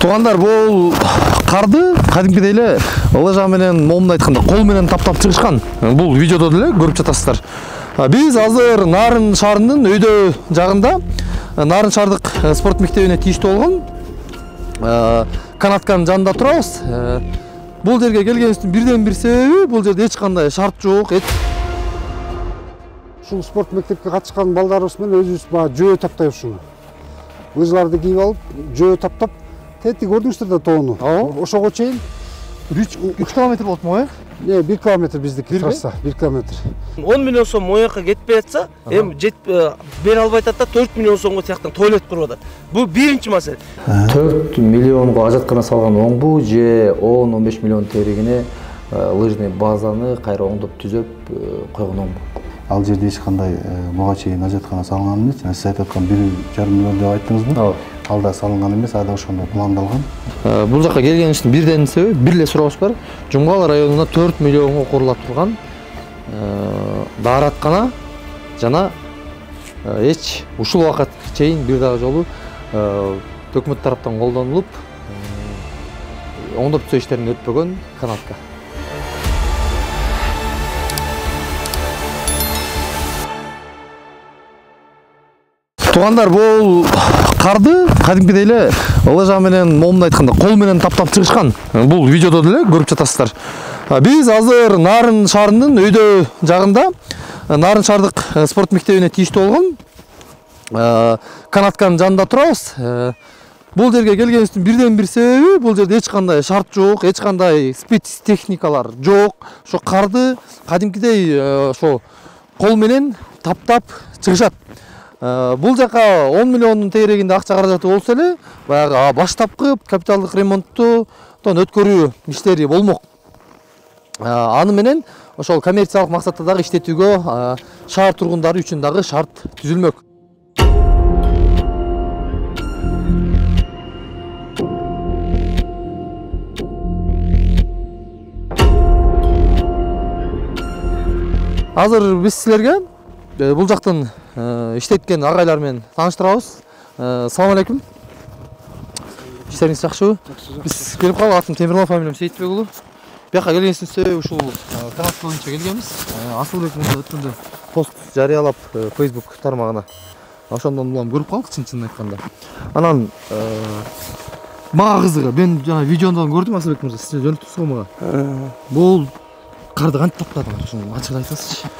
Туугандар, бул карды кадимкидей эле ылыжа менен момун айтканда кол менен таптап чыгышкан. Бул видеодо деле көрүп жатасыздар. Биз азыр Нарын шаарынын өйдө жагында Нарын шаардык спорт мектебине тийиштүү болгон канатканын жанында турабыз. Бул жерге келгенибиздин бирден бир себеби бул жерде эч кандай шарт жок. Ушул спорт мектепке катышкан балдарыбыз менен өзүбүз жөө таптайбыз ушуну. Лыжаларды кийип алып, жөө таптап, тети көрдүңүздөр да тоону. Ошого чейин 3 километр болотму, э? 1 километр биздики трасса, 1 километр. 10 миллион сом моякка кетпей атса, эми бере албай атат да 4 миллион сомго тияктан туалет куруп атат. Бул биринчи маселе. 4 миллионго ажаткана салган оңбу же 10-15 миллион тегене лыжный базаны кайра оңдоп түзөп койгон оңбу. Ал жерде эч кандай буга чейин ажаткана салынган эмес. Сиз айтып аткан 1,5 миллион деп айттыңызбы? Ал да салынган эмес, ада ошондой пландалган. Бул жакка келгенибиздин бирден себеби бир эле суробуз бар. Жумгал районуна 4 миллионго курула турган даараткана жана эч ушул убакытка чейин бир дагы жолу өкмөт тараптан колдонулуп оңдоп түзөө иштерин өтпөгөн канатка. Туугандар, бул карды кадимкидей эле ылыжа менен момун айтканда кол менен таптап чыгышкан. Бул видеодо деле көрүп жатасыздар. Биз азыр Нарын шаарынын өйдө жагында Нарын шаардык спорт мектебине тийиштүү болгон канатканын жанында турабыз. Бул жерге келгенибиздин бирден бир себеби бул жерде эч кандай шарт жок, эч кандай спецтехникалар жок. Ошо карды кадимкидей ошо кол менен таптап чыгышат. Бул жака 10 миллиондун тегерегинде акча каражаты болсо эле, баягы баштапкы капиталдык ремонтту өткөрүү иштери болмок. Аны менен ошол коммерциялык максатта дагы иштетүүгө шаар тургундары үчүн дагы шарт түзүлмөк. Азыр биз силерге бул жактын иштеткен агайлар менен тааныштырабыз. Салам алейкум. Иштериңиз жакшыбы? Биз келип калдык. Атым Темирлан, фамилиям Сейитбек уулу. Бияка келгенибиздин себеби ушул канат боюнча келгенбиз. Асылбек мырза өткөндө пост жарыялап Facebook тармагына. Ошондон улам көрүп калдык, чын айтканда. Анан мага кызыгы, мен жана видеодон көрдүм, Асылбек мырза, сиз жөнөттүңүз го мага. Бул карды кантип таптадыңыз? Ошону ачык айтасызчы.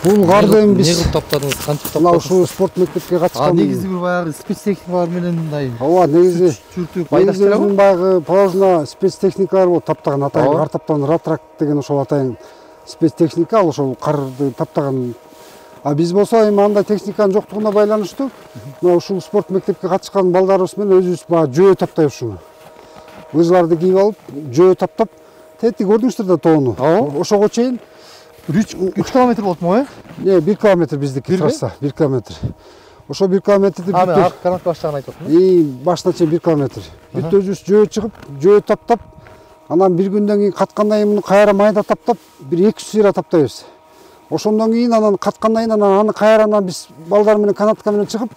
Бул карды эми биз не кылып таптадыңыз, кантип мына таптадыңыз? ушул спорт мектепке катышкан. Негизи бир баягы спецтехникалар менен мындай. Ооба, негизи Чүртүк пайдасы белеби? баягы положено спецтехникалар болуп таптаган атайын кар таптаган ратрак деген ошол атайын спецтехника, ал ошол карды таптаган. Биз болсо эми андай техниканын жоктугуна байланыштуу мына ушул спорт мектепке катышкан балдарыбыз менен өзүбүз жөө таптайбыз ушуну. Лыжаларды кийип алып, жөө таптап, тети көрдүңүздөр да тоону. Ошого чейин 3 километр болотму, э? 1 километр биздики трасса, 1 километр. Ошо 1 километрди Ак канат баштаган айтып атам. башына чейин 1 километр. Бүт өзүбүз жөө чыгып, жөө таптап, анан бир күндөн кийин каткандан кийин муну кайра майда таптап, бир 200 сыйра таптайбыз. Ошондон кийин анан каткандан кийин анан аны кайра биз балдар менен канатка менен чыгып,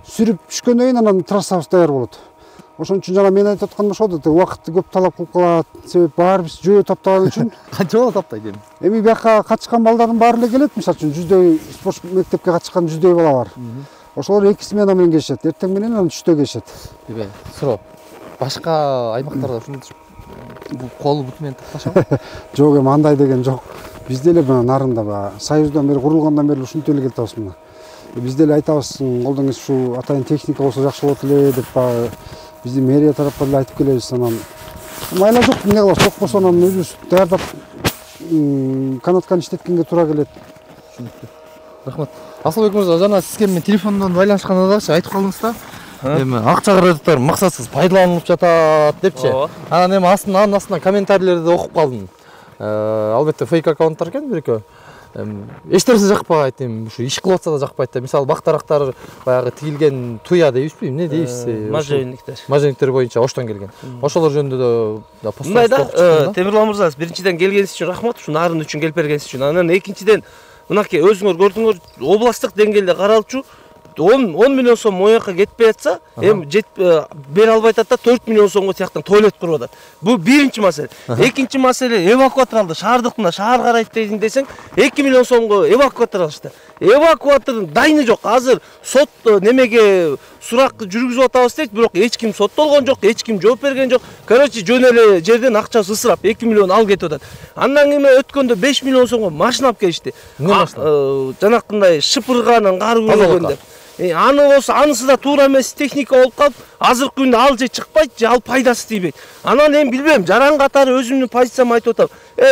сүрүп түшкөндөн кийин анан трассабыз даяр болот. Ошон үчүн жана мен айтып атканым ошол да, убакытты көп талап кылып калат. Себеп баары биз жөө таптаган үчүн Канча бала таптайт эми? Эми бияка катышкан балдардын баары эле келет, мисалы үчүн 100дөй спорт мектепке катышкан 100дөй бала бар. Ошолор 2 смена менен келишет, эртең менен анан түштө келишет. Суроо. Башка аймактарда ушундай колу буту менен тапташабы? Жок, эми андай деген жок. Бизде эле мына Нарында баягы Союздан бери курулгандан бери ушинтип эле келатабыз мына. Бизде эле айтабыз, колдоңуз ушу атайын техника болсо жакшы болот эле деп баягы биздин мэрия тарапка деле айтып келебиз. Анан майла жок, эмне кылабыз, ток болсо анан өзүбүз даярдап канатканы иштеткенге туура келет. Түшүнүктүү. Рахмат. Асылбек мырза, жана сизге мен телефондон байланышканда дагы айтып калдыңыз да. Эми акча каражаттар максатсыз пайдаланылып жатат депчи. Анан эми анын астынан комментарийлерди окуп калдым. Албетте фейк аккаунттар экен бир-экөө. Эчтерсе жакпайт, эми ушу иш кылып атса да жакпайт да. Мисалы бактарактар баягы тигилген туя дейбизби, эмне дейбиз? Мажениктер боюнча Оштон келген. Ошолор жөнүндө да пост. Мындай да, Темирлан мырза, биринчиден келгениңиз үчүн рахмат, ушу Нарын үчүн келип бергениңиз үчүн. Анан экинчиден, мынакей өзүңөр көрдүңөр, областтык деңгээлде каралчу 10 миллион сом мояққа кетпей жатса, бере албай атат да 4 миллион сомго тияктан туалет куруп атат. Бул биринчи маселе. Экинчи маселе эвакуатор алды. Шаардыкына шаар карайт дейин десең, 2 миллион сомго эвакуатор алышты. Эвакуатордун дайыны жок. Азыр сот немеге сурак жүргүзүп атабыз дейт, бирок эч ким соттолгон жок, эч ким жооп берген жок. Короче, жөн эле жерден акчасы ысырап 2 миллион ал кетип атат. Андан кийин өткөндө 5 миллион сомго машина алып келишти. Жанакындай шыпырганын кар көргөндө. Аны болсо анысы да туура эмес техника болуп калып, азыркы күндө ал же чыкпайт, же ал пайдасы тийбейт. Анан эми билбейм, жаран катары өзүмдүн позициямды айтып атам.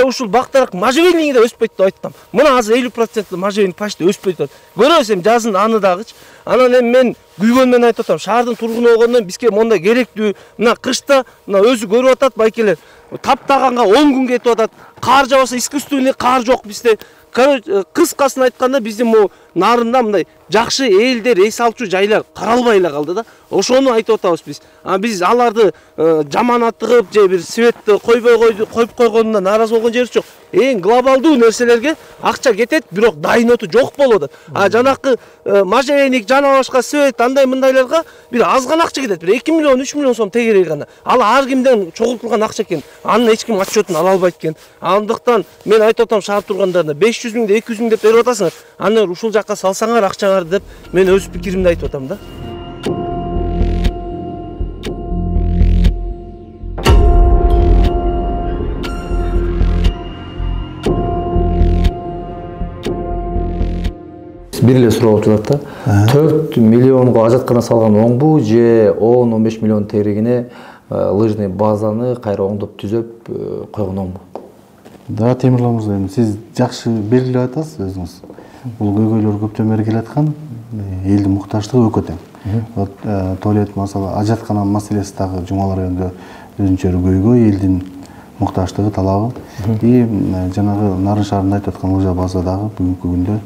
Ушул бактарак можжевельниги да өспөйт деп айттым. Мына азыр 50% можжевельник почти өспөйт деп. Көрөбүз эми жазын аны дагычы. Анан эми мен күйгөн менен айтып атам, шаардын тургуну болгондон бизге мондай керектүү. Мына кышта мына өзү көрүп атат байкелер. Таптаганга 10 күн кетип атат. Кар жабаса искусственный кар жок бизде. Кыскасын айтканда биздин могу нарында мындай жакшы элдер эс алчу жайлар каралбай эле калды да. Ошону айтып атабыз биз. Биз аларды жаманаттыгып же бир светти коюп койгонунан нааразы болгон жерибиз жок. Эң глобалдуу нерселерге акча кетет, бирок дайыноты жок болуп атат. Жанакы можжевельник, жана башка свет андай мындайларга бир аз гана акча кетет. Бир 2 миллион, 3 миллион сом тегерек гана. Ал ар кимден чогултулган акча экен. Анын эч ким отчетун ала албайт экен. Андыктан мен айтып атам шаар тургандарына 500 миң, 200 миң деп берип атасыңар. Аны ушул жакка салсаңар акчаңарды деп мен өз пикиримди айтып атам да. Бир эле суроо болуп жатат да. 4 миллионго ажаткана салган оңбу же 10-15 миллион тегерегине лыжный базаны кайра оңдоп түзөп койгон оңбу? Да, Темирлан мырза, эми сиз жакшы белгилеп атасыз өзүңүз. Бул көйгөйлөр көптөн бери келаткан, элдин муктаждыгы өкө тең. Вот туалет масала, ажаткана маселеси дагы Жумалар районунда өзүнчө көйгөй, элдин муктаждыгы, талабы. И жанагы Нарын шаарында айтып аткан лыжа база дагы бүгүнкү күндө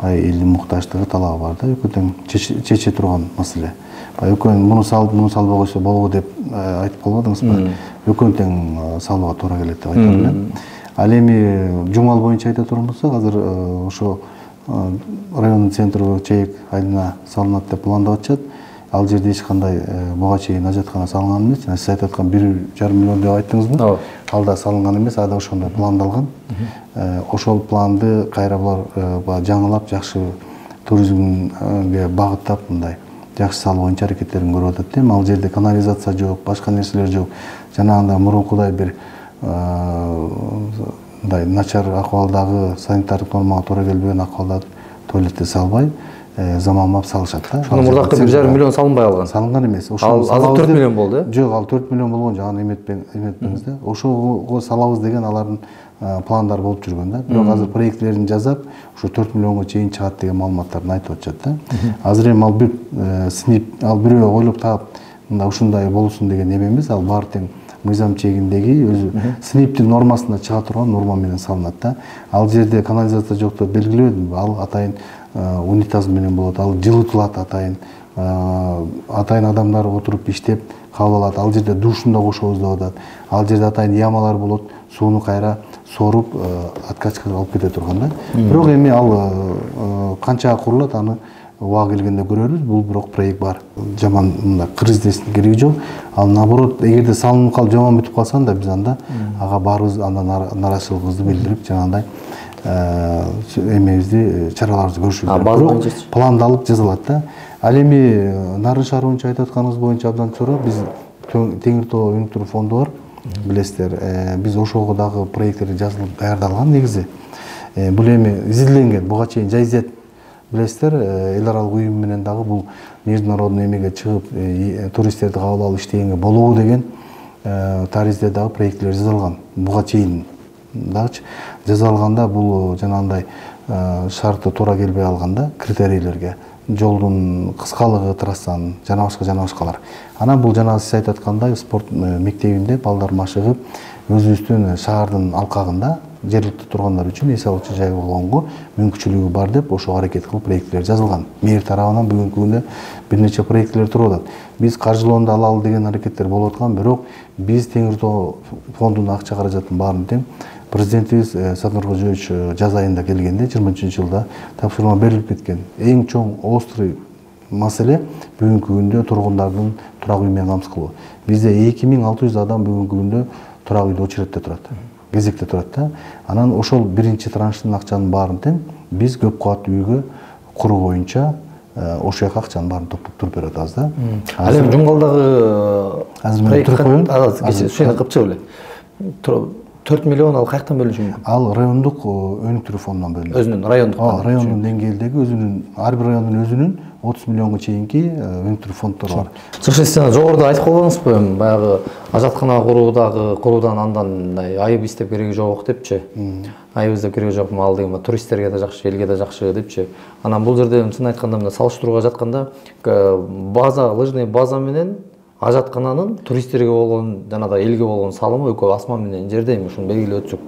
элдин муктаждыгы, талабы бар да, өкө тең чече турган маселе. Өкөн муну салбай койсо болобу деп айтып калбадыңызбы? Өкөн тең салууга туура келет деп айтам мен. Ал эми Жумал боюнча айта турган болсок, азыр ошо райондун центру чейик айдына салынат деп пландап атышат. Ал жерде эч кандай буга чейин ажаткана салынган эмес. Сиз айтып аткан 1,5 миллион деп айттыңызбы? Ал да салынган эмес, ада ошондой пландалган. Ошол планды кайра булар жаңылап, жакшы туризмге багыттап, мындай жакшы салуу боюнча аракеттерин көрүп атат. Ал жерде канализация жок, башка нерселер жок. Жанагындай мурункудай бир мындай начар акыбалдагы, санитардык нормага туура келбеген акыбалдагы туалетти салбай, заманбап салышат да. Ошону мурдакы 1,5 миллион салынбай алган. Салынган эмес. Ал азыр 4 миллион болду, э? Жок, ал 4 миллион болгон жок, аны эметпеңиз да. Ошого салабыз деген алардын пландары болуп жүргөн да. Бирок азыр проектлерин жазап, ушу 4 миллионго чейин чыгат деген маалыматтарды айтып атышат да. Азыр эми ал бир синип, ал бирөө ойлоп таап, мында ушундай болсун деген эме эмес, ал баары тең мыйзам чегиндеги өзү синиптин нормасына чыга турган норма менен салынат да. Ал жерде канализация жок деп белгилебедимби? Ал атайын унитаз менен болот, ал жылытылат атайын. Атайын адамдар отуруп иштеп кабыл алат. Ал жерде душун да кошобуз деп атат. Ал жерде атайын ямалар болот, сууну кайра соруп откачкага алып кете турган да. Бирок эми ал канча курулат, аны убагы келгенде көрөрүз. Бул бирок проект бар. Жаман мындай кыргыздын кереги жок. Ал наоборот, эгерде салынып калып жаман бүтүп калса да, биз анда ага баарыбыз андан нараачылыгыбызды билдирип, жанагындай эмебизди, чараларыбызды көрүшүбүз. Пландалып жазылат да. Ал эми Нарын шаары боюнча айтып атканыңыз боюнча абдан туура. Биз Теңир Тоо өнүктүрүү фонду бар, билесиздер. Биз ошого дагы проекттер жазылып даярдалган негизи. Бул эми изилденген, буга чейин жайзет билесиздер, эл аралык уюм менен дагы бул международный эмеге чыгып, туристтерди кабыл алып иштегенге болобу деген таризде дагы проекттер жазылган. Буга чейин дагычы жазалганда бул жанагындай шарты туура келбей алганда критерийлерге, жолдун кыскалыгы, трассанын жана башкалар. Анан бул жанагы сиз айтып аткандай спорт мектебинде балдар машыгып, өзүбүздүн шаардын алкагында жергиликтүү тургандар үчүн эс алуучу жай болгонго мүмкүнчүлүгү бар деп ошого аракет кылып проекттер жазылган. Мэр тарабынан бүгүнкү күндө бир нече проекттер туруп атат. Биз каржылоону алалы деген аракеттер болуп аткан, бирок биз Теңир Тоо фондунун акча каражатын баарын тең президентибиз Садыр Кожоевич жаз айында келгенде 23-жылда тапшырма берилип кеткен. Эң чоң острый маселе бүгүнкү күндө тургундардын турак үй менен камсыз кылуу. Бизде 2600 адам бүгүнкү күндө турак үйдө очередте турат, кезекте турат да. Анан ошол биринчи транштын акчанын баарын тең биз көп кабаттуу үйгө куруу боюнча ошол жака акчанын баарын топтоп туруп берип атабыз да. Ал эми жумгалдагы азыр мен туруп коеюн. Ушуну кыпчык эле. 4 миллион ал каяктан бөлүнүшү мүмкүн? Ал райондук өнүктүрүү фондунан бөлүнөт. Өзүнүн райондук. Райондун деңгээлдеги өзүнүн ар бир райондун өзүнүн 30 миллионго чейинки өнүктүрүү фонддору бар. Чыкыш сен жогоруда айтып койгонсузбу, эми баягы ажаткана куруудан андан айып издеп кереги жок депчи. Айып издеп кереги жок, ал деген туристтерге да жакшы, элге да жакшы депчи. Анан бул жерде чын айтканда мына салыштырууга жатканда база, лыжный база менен ажаткананын туристтерге болгон жана да элге болгон салымы экөө асман менен жерде, эми ушуну белгилеп өтсөк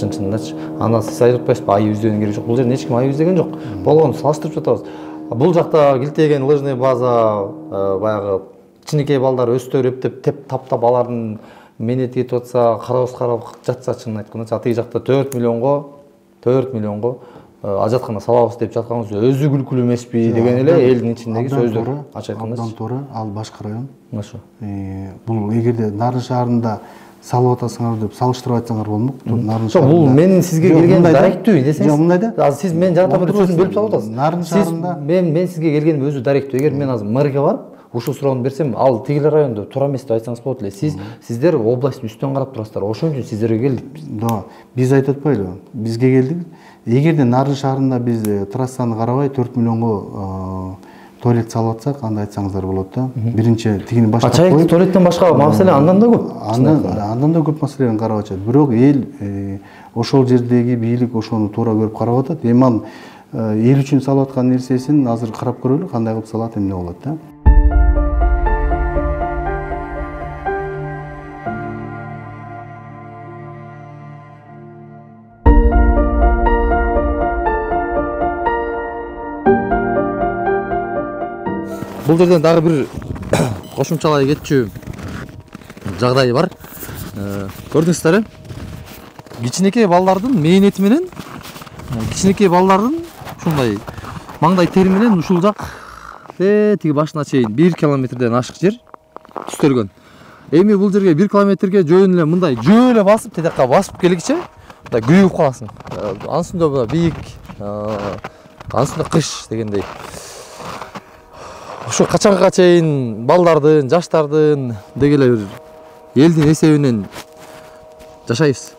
чын-чынындачы. Анда сиз айтып атпайсызбы, айып издөөнүн кереги жок. Бул жерде эч ким айып издеген жок. Болгону салыштырып жатабыз. Бул жакта килтеген лыжный база баягы кичинекей балдар өстөр эптеп таптап алардын менет кетип атса, карабыз карап жатса, чынын айтканда тиги жакта 4 миллионго ажаткана салабыз деп жатканыбыз өзү күлкүлүү эмеспи деген эле элдин ичиндеги сөздөр. Ачык айтканда Абдан туура, ал башка район. Ошо. Бул эгерде Нарын шаарында салып атасыңар деп салыштырып айтсаңар болмок. Нарын шаарында. Бул менин сизге келген даректүү десеңиз. Жок, мындай да. Азыр сиз мен жарата бир сөзүн бөлүп салып атасыз. Нарын шаарында мен сизге келгеним өзү даректүү. Эгер мен азыр мэрге барып ушул суроону берсем, ал тигил райондо туура эмес деп айтсаңыз болот эле. Сиздер областтын үстүнөн карап турасыздар. Ошон үчүн сиздерге келдик биз. Да, биз айтып атпайлыбы? Бизге келдик. Эгерде Нарын шаарында биз трассаны карабай 4 миллионго туалет салып атсак, анда айтсаңыздар болот да. Биринчи тигини баштап коюп. Чайык туалеттен башка маселе андан да көп. Андан да көп маселени карап атышат. Бирок эл ошол жердеги бийлик ошону туура көрүп карап атат. Эми ал эл үчүн салып аткан нерсесин азыр карап көрөлү, кандай кылып салат, эмне болот да. Бул жерден дагы бир кошумчалай кетчү жагдай бар. Көрдүңүздөр, кичинекей балдардын мээнети менен кичинекей балдардын ушундай маңдай тери менен ушул жак тиги башына чейин 1 километрден ашык жер түстөлгөн. Эми бул жерге 1 километрге жөн эле мындай жөө эле басып, тедакка басып келгиче мындай күйүп каласың. Анын үстүндө мына бийик, анын үстүндө кыш дегендей. Ушу качанга чейин балдардын, жаштардын деги эле бир элдин эсебинен жашайбыз.